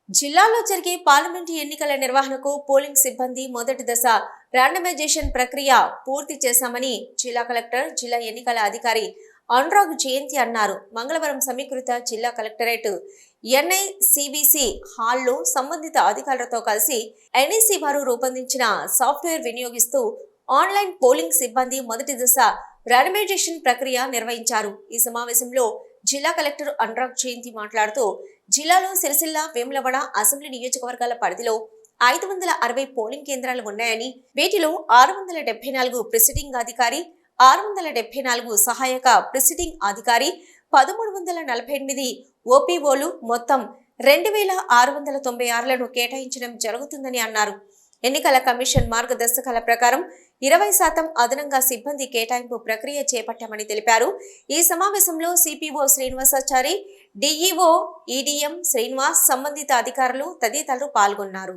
జిల్లాలో జరిగే పార్లమెంటు ఎన్నికల నిర్వహణకు పోలింగ్ సిబ్బంది మొదటి దశ ర్యాండమైజేషన్ ప్రక్రియ పూర్తి చేశామని జిల్లా కలెక్టర్, జిల్లా ఎన్నికల అధికారి అనురాగ్ జయంతి అన్నారు. మంగళవారం సమీకృత జిల్లా కలెక్టరేట్ ఎన్ఐసిబిసి హాల్లో సంబంధిత అధికారులతో కలిసి ఎన్ఐసి వారు రూపొందించిన సాఫ్ట్వేర్ వినియోగిస్తూ ఆన్లైన్ పోలింగ్ సిబ్బంది మొదటి దశ ర్యాండమైజేషన్ ప్రక్రియ నిర్వహించారు. ఈ సమావేశంలో జిల్లా కలెక్టర్ అనురాగ్ జయంతి మాట్లాడుతూ జిల్లాలో సిరిసిల్ల, వేములవాడ అసెంబ్లీ నియోజకవర్గాల పరిధిలో 560 పోలింగ్ కేంద్రాలు ఉన్నాయని, వీటిలో 674 ప్రిసైడింగ్ అధికారి, 674 సహాయక ప్రిసైడింగ్ అధికారి, 1348 ఓపీఓలు మొత్తం 2696లను కేటాయించడం జరుగుతుందని అన్నారు. ఎన్నికల కమిషన్ మార్గదర్శకాల ప్రకారం 20% అదనంగా సిబ్బంది కేటాయింపు ప్రక్రియ చేపట్టామని తెలిపారు. ఈ సమావేశంలో సిపిఓ శ్రీనివాసాచారి, డిఈఓ ఈడీఎం శ్రీనివాస్, సంబంధిత అధికారులు తదితరులు పాల్గొన్నారు.